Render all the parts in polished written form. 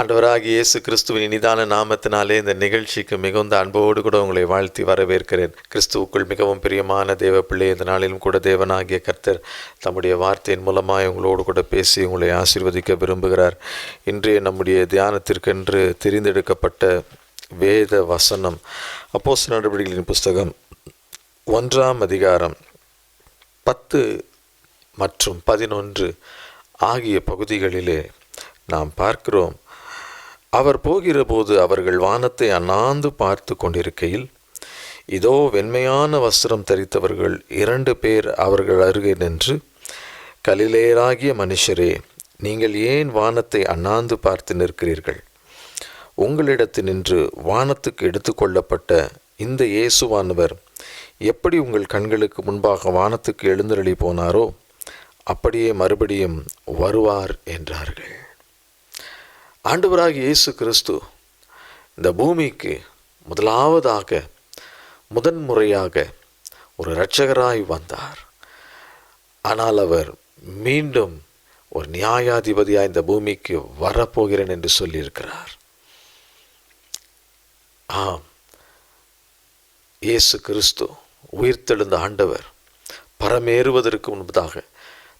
ஆண்டவராகிய இயேசு கிறிஸ்துவின் இனிதான நாமத்தினாலே இந்த நிகழ்ச்சிக்கு மிகுந்த அன்போடு கூட உங்களை வாழ்த்தி வரவேற்கிறேன். கிறிஸ்துவுக்குள் மிகவும் பிரியமான தேவ பிள்ளை, இந்த நாளிலும் கூட தேவனாகிய கர்த்தர் தம்முடைய வார்த்தையின் மூலமாக உங்களோடு கூட பேசி உங்களை ஆசீர்வதிக்க விரும்புகிறார். இன்றைய நம்முடைய தியானத்திற்கென்று தெரிந்தெடுக்கப்பட்ட வேத வசனம் அப்போஸ்தலர் நடவடிக்கைகளின் புஸ்தகம் 1ஆம் அதிகாரம் 10 மற்றும் 11 ஆகிய பகுதிகளிலே நாம் பார்க்கிறோம். அவர் போகிறபோது அவர்கள் வானத்தை அண்ணாந்து பார்த்து கொண்டிருக்கையில், இதோ வெண்மையான வஸ்திரம் தரித்தவர்கள் 2 பேர் அவர்கள் அருகே நின்று, கலிலேயராகிய மனுஷரே, நீங்கள் ஏன் வானத்தை அண்ணாந்து பார்த்து நிற்கிறீர்கள்? உங்களிடத்தினின்று வானத்துக்கு எடுத்துக்கொள்ளப்பட்ட இந்த இயேசுவானவர் எப்படி உங்கள் கண்களுக்கு முன்பாக வானத்துக்கு எழுந்தருளி போனாரோ அப்படியே மறுபடியும் வருவார் என்றார்கள். ஆண்டவராகிய இயேசு கிறிஸ்து இந்த பூமிக்கு முதன்முறையாக ஒரு இரட்சகராய் வந்தார். ஆனால் அவர் மீண்டும் ஒரு நியாயாதிபதியாய் இந்த பூமிக்கு வரப்போகிறேன் என்று சொல்லியிருக்கிறார். ஆம், இயேசு கிறிஸ்து உயிர்த்தெழுந்த ஆண்டவர் பரமேறுவதற்கு முன்பதாக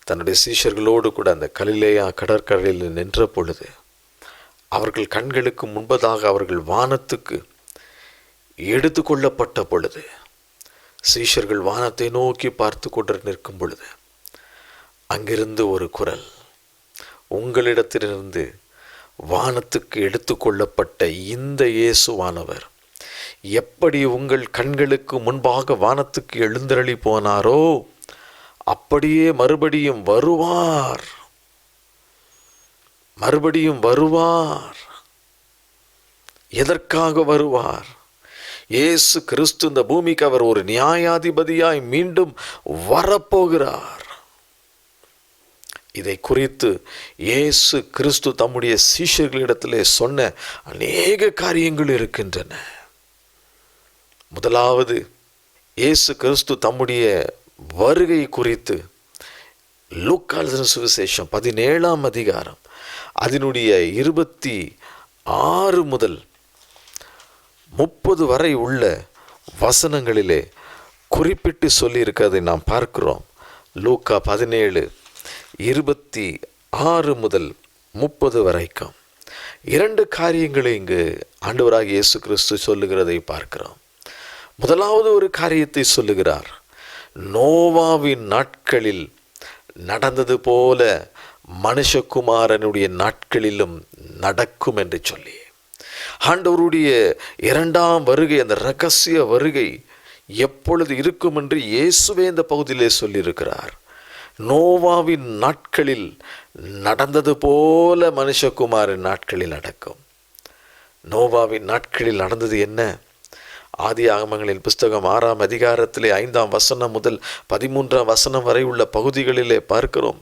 தன்னுடைய சீஷர்களோடு கூட அந்த கலிலேயா கடற்கரையில் நின்ற பொழுது அவர்கள் கண்களுக்கு முன்பதாக அவர்கள் வானத்துக்கு எடுத்து கொள்ளப்பட்ட பொழுது, சீஷர்கள் வானத்தை நோக்கி பார்த்து கொண்டு நிற்கும் பொழுது, அங்கிருந்து ஒரு குரல், உங்களிடத்திலிருந்து வானத்துக்கு எடுத்து கொள்ளப்பட்ட இந்த இயேசுவானவர் எப்படி உங்கள் கண்களுக்கு முன்பாக வானத்துக்கு எழுந்தருளி போனாரோ அப்படியே மறுபடியும் வருவார். எதற்காக வருவார்? இயேசு கிறிஸ்து இந்த பூமிக்கு அவர் ஒரு நியாயாதிபதியாய் மீண்டும் வரப்போகிறார். இதை குறித்து இயேசு கிறிஸ்து தம்முடைய சீஷர்களிடத்திலே சொன்ன அநேக காரியங்கள் இருக்கின்றன. முதலாவது, இயேசு கிறிஸ்து தம்முடைய வருகை குறித்து லூக்கா எழுதின சுவிசேஷம் 17ஆம் அதிகாரம் அதனுடைய 26 முதல் 30 வரை உள்ள வசனங்களிலே குறிப்பிட்டு சொல்லியிருக்கிறதை நாம் பார்க்கிறோம். லூக்கா 17:26 முதல் 30 வரைக்கும் 2 காரியங்களை இங்கு ஆண்டவராகிய இயேசு கிறிஸ்து சொல்லுகிறதை பார்க்கிறோம். முதலாவது ஒரு காரியத்தை சொல்லுகிறார், நோவாவின் நாட்களில் நடந்தது போல மனுஷகுமாரனுடைய நாட்களிலும் நடக்கும் என்று சொல்லி, ஆண்டவருடைய 2ஆம் வருகை, அந்த இரகசிய வருகை எப்பொழுது இருக்கும் என்று இயேசுவே இந்த பகுதியிலே சொல்லியிருக்கிறார். நோவாவின் நாட்களில் நடந்தது போல மனுஷகுமாரின் நாட்களில் நடக்கும். நோவாவின் நாட்களில் நடந்தது என்ன? ஆதி ஆகமங்களின் புஸ்தகம் 6ஆம் அதிகாரத்திலே 5ஆம் வசனம் முதல் 13ஆம் வசனம் வரை உள்ள பகுதிகளிலே பார்க்கிறோம்.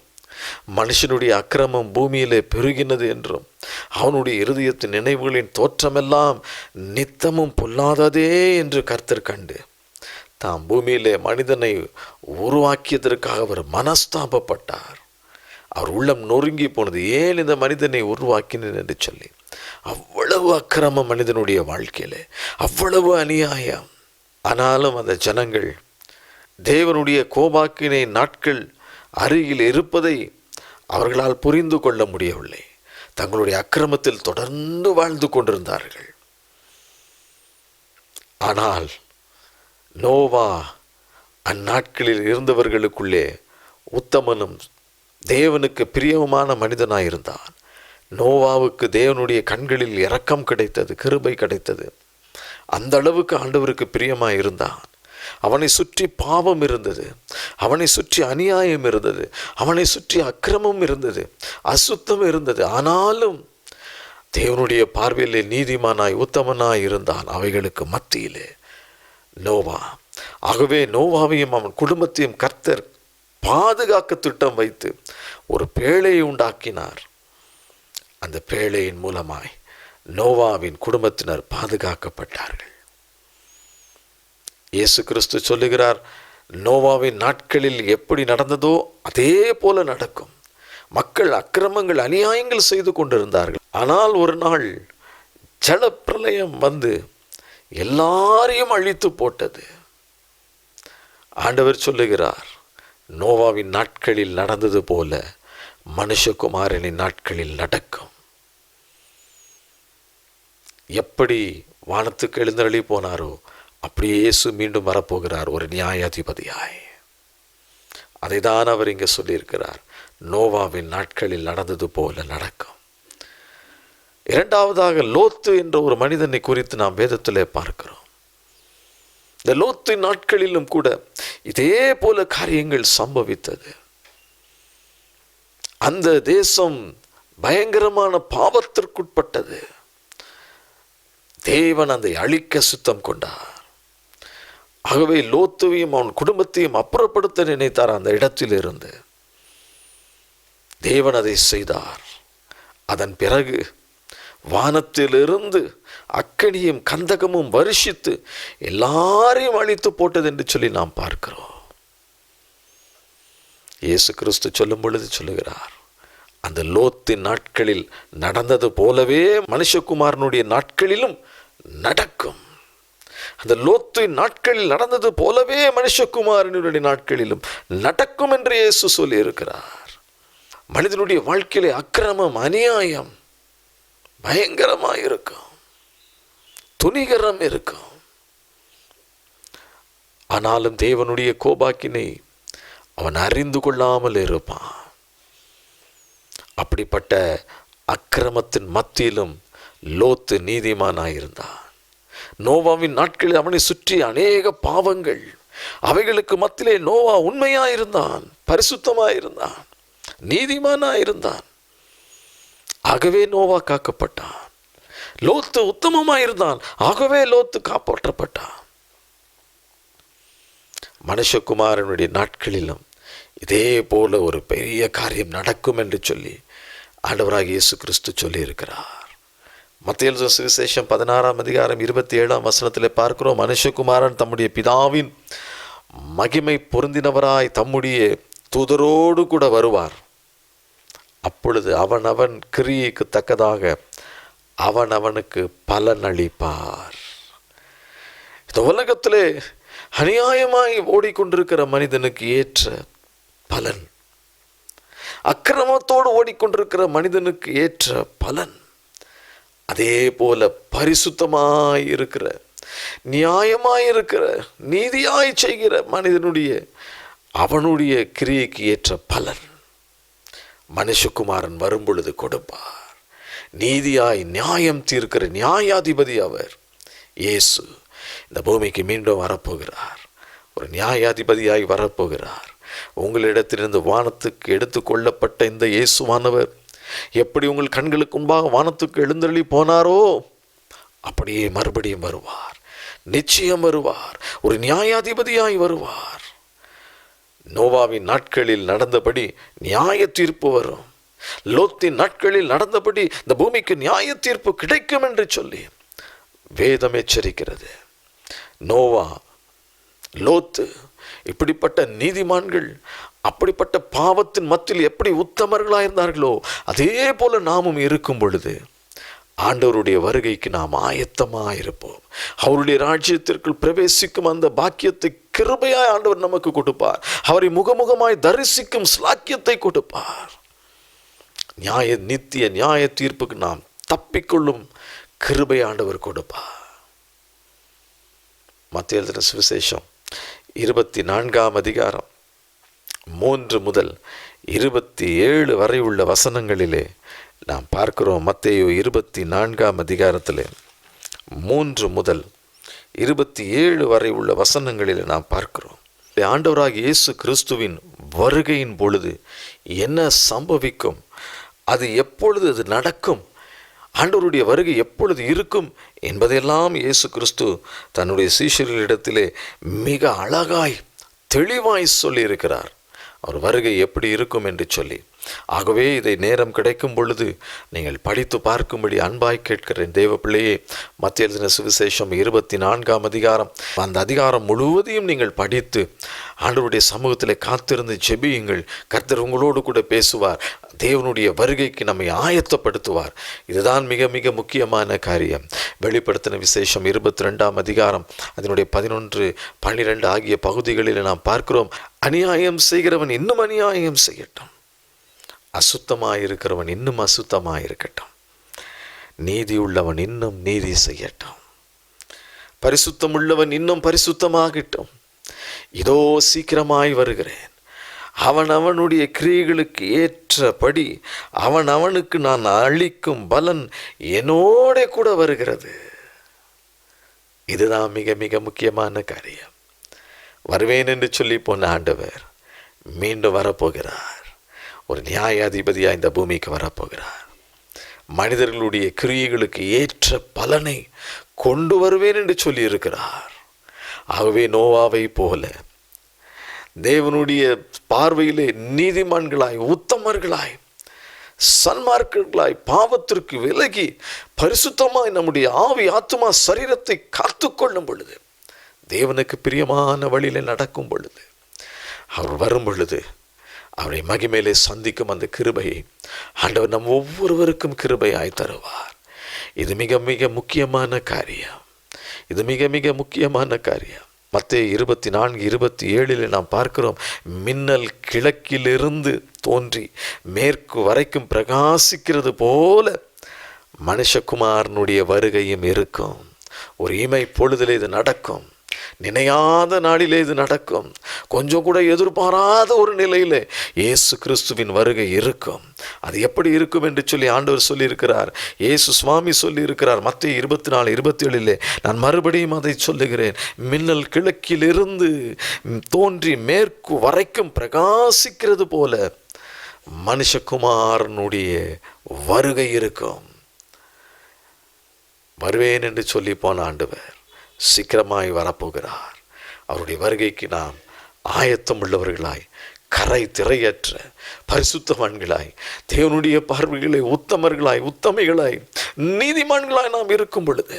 மனுஷனுடைய அக்கிரமம் பூமியிலே பெருகினது என்றும், அவனுடைய இருதயத்தின் நினைவுகளின் தோற்றமெல்லாம் நித்தமும் பொல்லாததே என்று கர்த்தர் கண்டு தாம் பூமியிலே மனிதனை உருவாக்கியதற்காக அவர் மனஸ்தாபப்பட்டார். அவர் உள்ளம் நொறுங்கி போனது, ஏன் இந்த மனிதனை உருவாக்கினேன் என்று சொல்லி. அவ்வளவு அக்கிரமம் மனிதனுடைய வாழ்க்கையிலே, அவ்வளவு அநியாயம். ஆனாலும் அந்த ஜனங்கள் தேவனுடைய கோபாக்கினை நாட்கள் அருகில் இருப்பதை அவர்களால் புரிந்து கொள்ள முடியவில்லை. தங்களுடைய அக்கிரமத்தில் தொடர்ந்து வாழ்ந்து கொண்டிருந்தார்கள். ஆனால் நோவா அந்நாட்களில் இருந்தவர்களுக்குள்ளே உத்தமனும் தேவனுக்கு பிரியமான மனிதனாயிருந்தான். நோவாவுக்கு தேவனுடைய கண்களில் இரக்கம் கிடைத்தது, கிருபை கிடைத்தது. அந்த அளவுக்கு ஆண்டவருக்கு பிரியமாய் இருந்தான். அவனை சுற்றி பாவம் இருந்தது, அவனை சுற்றி அநியாயம் இருந்தது, அவனை சுற்றி அக்கிரமம் இருந்தது, அசுத்தம் இருந்தது. ஆனாலும் தேவனுடைய பார்வையிலே நீதிமானாய் உத்தமனாய் இருந்தான் அவைகளுக்கு மத்தியிலே நோவா. ஆகவே நோவாவையும் அவன் குடும்பத்தையும் கர்த்தர் பாதுகாக்க திட்டம் வைத்து ஒரு பேழையை உண்டாக்கினார். அந்த பேழையின் மூலமாய் நோவாவின் குடும்பத்தினர் பாதுகாக்கப்பட்டார்கள். இயேசு கிறிஸ்து சொல்லுகிறார், நோவாவின் நாட்களில் எப்படி நடந்ததோ அதே போல நடக்கும். மக்கள் அக்கிரமங்கள் அநியாயங்கள் செய்து கொண்டிருந்தார்கள். ஆனால் ஒரு நாள் ஜலப்பிரளயம் வந்து எல்லாரையும் அழித்து போட்டது. ஆண்டவர் சொல்லுகிறார், நோவாவின் நாட்களில் நடந்தது போல மனுஷகுமாரனின் நாட்களில் நடக்கும். எப்படி வானத்துக்கு எழுந்தருளி போனாரோ அப்படியே இயேசு மீண்டும் வரப்போகிறார் ஒரு நியாயாதிபதியாய். அதைதான் அவர் இங்கே சொல்லியிருக்கிறார், நோவாவின் நாட்களில் நடந்தது போல நடக்கும். இரண்டாவதாக, லோத்து என்ற ஒரு மனிதனை குறித்து நாம் வேதத்திலே பார்க்கிறோம். இந்த லோத்தின் நாட்களிலும் கூட இதே போல காரியங்கள் சம்பவித்தது. அந்த தேசம் பயங்கரமான பாவத்திற்குட்பட்டது. தேவன் அதை அழிக்க சுத்தம் கொண்டார். ஆகவே லோத்துவையும் அவன் குடும்பத்தையும் அப்புறப்படுத்த நினைத்தார். அந்த இடத்தில் இருந்து தேவன் அதை செய்தார். அதன் பிறகு வானத்திலிருந்து அக்கினியும் கந்தகமும் வருஷித்து எல்லாரையும் அழித்து போட்டது என்று சொல்லி நாம் பார்க்கிறோம். இயேசு கிறிஸ்து சொல்லும் பொழுது சொல்லுகிறார், அந்த லோத்தின் நாட்களில் நடந்தது போலவே மனுஷகுமாரனுடைய நாட்களிலும் நடக்கும். அந்த லோத்தின் நாட்களில் நடந்தது போலவே மனுஷகுமாரனுடைய நாட்களிலும் நடக்கும் என்று இயேசு சொல்லி இருக்கிறார். மனிதனுடைய வாழ்க்கையிலே அக்கிரமம், அநியாயம் பயங்கரமாக இருக்கும், துணிகரம் இருக்கும். ஆனாலும் தேவனுடைய கோபாக்கினை அவன் அறிந்து கொள்ளாமல் இருப்பான். அப்படிப்பட்ட அக்கிரமத்தின் மத்தியிலும் லோத்து நீதிமானாயிருந்தான். நோவாவின் நாட்களில் அவனை சுற்றி அநேக பாவங்கள், அவைகளுக்கு மத்தியிலே நோவா உண்மையாயிருந்தான், பரிசுத்தமாயிருந்தான், நீதிமானாயிருந்தான். ஆகவே நோவா காக்கப்பட்டான். லோத்து உத்தமமாயிருந்தான், ஆகவே லோத்து காப்பாற்றப்பட்டான். மனுஷகுமாரனுடைய நாட்களிலும் இதே போல ஒரு பெரிய காரியம் நடக்கும் என்று சொல்லி ஆண்டவராகிய இயேசு கிறிஸ்து சொல்லி இருக்கிறார். மத்தேயு எழுதின சுவிசேஷம் 16ஆம் அதிகாரம் 27ஆம் வசனத்தில் பார்க்கிறோம், மனுஷகுமாரன் தம்முடைய பிதாவின் மகிமை பொருந்தினவராய் தம்முடைய தூதரோடு கூட வருவார். அப்பொழுது அவன் கிரியைக்கு தக்கதாக அவனுக்கு பலன் அளிப்பார். இந்த உலகத்திலே அநியாயமாய் ஓடிக்கொண்டிருக்கிற மனிதனுக்கு ஏற்ற பலன், அக்கிரமத்தோடு ஓடிக்கொண்டிருக்கிற மனிதனுக்கு ஏற்ற பலன், அதே போல பரிசுத்தமாய் இருக்கிற, நியாயமாயிருக்கிற, நீதியாய் செய்கிற மனிதனுடைய அவனுடைய கிரியைக்கு ஏற்ற பலன் மனுஷகுமாரன் வரும் பொழுது கொடுப்பார். நீதியாய் நியாயம் தீர்க்கிற நியாயாதிபதி அவர் இயேசு இந்த பூமிக்கு மீண்டும் வரப்போகிறார். ஒரு நியாயாதிபதியாய் வரப்போகிறார். உங்களிடத்திலிருந்து வானத்துக்கு எடுத்து கொள்ளப்பட்ட இந்த இயேசுவானவர் எப்படி உங்கள் கண்களுக்கு முன்பாக வானத்துக்கு எழுந்தருளி போனாரோ அப்படியே மறுபடியும் வருவார். நிச்சயம் வருவார். ஒரு நியாயாதிபதியாய் வருவார். நோவாவின் நாட்களில் நடந்தபடி நியாய தீர்ப்பு வரும். லோத்தின் நாட்களில் நடந்தபடி இந்த பூமிக்கு நியாய தீர்ப்பு கிடைக்கும் என்று சொல்லி வேதம் எச்சரிக்கிறது. நோவா, லோத்து இப்படிப்பட்ட நீதிமான்கள் அப்படிப்பட்ட பாவத்தின் மத்தியில் எப்படி உத்தமர்களாக இருந்தார்களோ அதே போல நாமும் இருக்கும் பொழுது ஆண்டவருடைய வருகைக்கு நாம் ஆயத்தமாக இருப்போம். அவருடைய ராஜ்யத்திற்குள் பிரவேசிக்கும் அந்த பாக்கியத்தை கிருபையாய் ஆண்டவர் நமக்கு கொடுப்பார். அவரை முகமுகமாய் தரிசிக்கும் ஸ்லாக்கியத்தை கொடுப்பார். நித்திய நியாய தீர்ப்புக்கு நாம் தப்பிக்கொள்ளும் கிருபை ஆண்டவர் கொடுப்பார். மத்தேயு எழுதின சுவிசேஷம் 24ஆம் அதிகாரம் 3 முதல் 27 வரை உள்ள வசனங்களிலே நாம் பார்க்கிறோம். மத்தேயு 24ஆம் அதிகாரத்திலே 3 முதல் 27 வரை உள்ள வசனங்களிலே நாம் பார்க்கிறோம். ஆண்டவராகிய இயேசு கிறிஸ்துவின் வருகையின் பொழுது என்ன சம்பவிக்கும், அது எப்பொழுது அது நடக்கும், ஆண்டவருடைய வருகை எப்பொழுது இருக்கும் என்பதெல்லாம் இயேசு கிறிஸ்து தன்னுடைய சீஷர்களிடத்திலே மிக அழகாய் தெளிவாய் சொல்லியிருக்கிறார். அவர் வருகை எப்படி இருக்கும் என்று சொல்லி ஆகவே இதை நேரம் கிடைக்கும் பொழுது நீங்கள் படித்து பார்க்கும்படி அன்பாய் கேட்கிறேன். தேவ பிள்ளையே, மத்திய எழுதின சுவிசேஷம் 24ஆம் அதிகாரம், அந்த அதிகாரம் முழுவதையும் நீங்கள் படித்து ஆண்டவருடைய சமூகத்தில் காத்திருந்து ஜெபியுங்கள். கர்த்தர் உங்களோடு கூட பேசுவார். தேவனுடைய வருகைக்கு நம்மை ஆயத்தப்படுத்துவார். இதுதான் மிக மிக முக்கியமான காரியம். வெளிப்படுத்தின விசேஷம் 22ஆம் அதிகாரம் அதனுடைய 11, 12 ஆகிய பகுதிகளில் நாம் பார்க்கிறோம். அநியாயம் செய்கிறவன் இன்னும் அநியாயம் செய்யட்டும், அசுத்தமாயிருக்கிறவன் இன்னும் அசுத்தமாயிருக்கட்டும், நீதி உள்ளவன் இன்னும் நீதி செய்யட்டும், பரிசுத்தம் உள்ளவன் இன்னும் பரிசுத்தமாகட்டும். இதோ சீக்கிரமாய் வருகிறேன். அவன் அவனுடைய கிரியைகளுக்கு ஏற்றபடி அவன் அவனுக்கு நான் அளிக்கும் பலன் என்னோட கூட வருகிறது. இதுதான் மிக மிக முக்கியமான காரியம். வருவேன் என்று சொல்லி போன ஆண்டவர் மீண்டும் வரப்போகிறார். ஒரு நியாயாதிபதியாக இந்த பூமிக்கு வரப்போகிறார். மனிதர்களுடைய கிரியைகளுக்கு ஏற்ற பலனை கொண்டு வருவேன் என்று சொல்லி இருக்கிறார். ஆகவே நோவாவை போல தேவனுடைய பார்வையிலே நீதிமான்களாய், உத்தமர்களாய், சன்மார்க்கர்களாய், பாவத்திற்கு விலகி பரிசுத்தமாய் நம்முடைய ஆவி, ஆத்துமா, சரீரத்தை காத்து கொள்ளும் பொழுது, தேவனுக்கு பிரியமான வழியில் நடக்கும் பொழுது, அவர் வரும் பொழுது அவரை மகிமையிலே சந்திக்கும் அந்த கிருபையை ஆண்டவர் நம் ஒவ்வொருவருக்கும் கிருபையாய் தருவார். இது மிக மிக முக்கியமான காரியம். இது மிக மிக முக்கியமான காரியம். மத்தேயு 24:27 நாம் பார்க்கிறோம். மின்னல் கிழக்கிலிருந்து தோன்றி மேற்கு வரைக்கும் பிரகாசிக்கிறது போல மனுஷகுமாரனுடைய வருகையும் இருக்கும். ஒரு இமை பொழுதிலே இது நடக்கும். நினையாத நாளிலே இது நடக்கும். கொஞ்சம் கூட எதிர்பாராத ஒரு நிலையில் இயேசு கிறிஸ்துவின் வருகை இருக்கும். அது எப்படி இருக்கும் என்று சொல்லி ஆண்டவர் சொல்லியிருக்கிறார். இயேசு சுவாமி சொல்லியிருக்கிறார். மத்தேயு 24:27 நான் மறுபடியும் அதை சொல்லுகிறேன். மின்னல் கிழக்கிலிருந்து தோன்றி மேற்கு வரைக்கும் பிரகாசிக்கிறது போல மனுஷகுமாரனுடைய வருகை இருக்கும். வருவேன் என்று சொல்லி போன ஆண்டவர் சீக்கிரமாய் வரப்போகிறார். அவருடைய வருகைக்கு நாம் ஆயத்தம் உள்ளவர்களாய், கரை திரையற்ற பரிசுத்தவான்களாய், தேவனுடைய பார்வைகளை உத்தமர்களாய், உத்தமைகளாய், நீதிமான்களாய் நாம் இருக்கும் பொழுது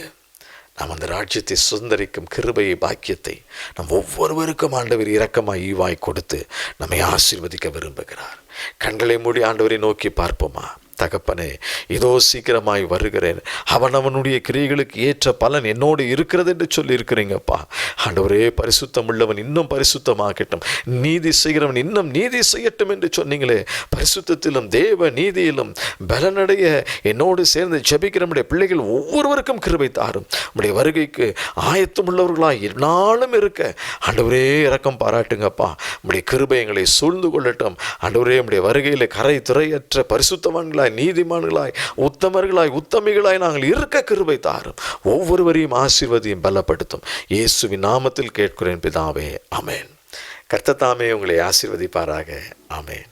நாம் அந்த ராஜ்யத்தை சுதந்தரிக்கும் கிருபையை, பாக்கியத்தை நம் ஒவ்வொருவருக்கும் ஆண்டவர் இரக்கமாய் ஈவாய் கொடுத்து நம்மை ஆசீர்வதிக்க விரும்புகிறார். கண்களை மூடி ஆண்டவரை நோக்கி பார்ப்போமா? தகப்பனே, இதோ சீக்கிரமாய் வருகிறேன். அவனுடைய கிரியைகளுக்கு ஏற்ற பலன் என்னோடு இருக்கிறது என்று சொல்லி இருக்கிறீங்கப்பா. ஆண்டவரே, பரிசுத்தம் உள்ளவன் இன்னும் பரிசுத்தமாகட்டும், நீதி செய்கிறவன் இன்னும் நீதி செய்யட்டும் என்று சொன்னீங்களே. பரிசுத்தத்திலும் தேவ நீதியிலும் பலனடைய என்னோடு சேர்ந்து ஜெபிக்கிற நம்முடைய பிள்ளைகள் ஒவ்வொருவருக்கும் கிருபை தாரும். நம்முடைய வருகைக்கு ஆயத்தம் உள்ளவர்களாய் என்னாலும் இருக்க ஆண்டவரே இரக்கம் பாராட்டுங்கப்பா. நம்முடைய கிருபை எங்களை சூழ்ந்து கொள்ளட்டும். ஆண்டவரே, நம்முடைய வருகையில் கரை திரையற்ற பரிசுத்தவான்களாய், நீதிமான்களாய், உத்தமர்களாய், உத்தமிகளாய் நாங்கள் இருக்க கிருபை தாரும். ஒவ்வொருவரையும் ஆசீர்வதியும் பலப்படுத்தும். இயேசுவின் நாமத்தில் கேட்கிறேன் பிதாவே, ஆமென். கர்த்தர் தாமே உங்களை ஆசீர்வதிப்பாராக. ஆமென்.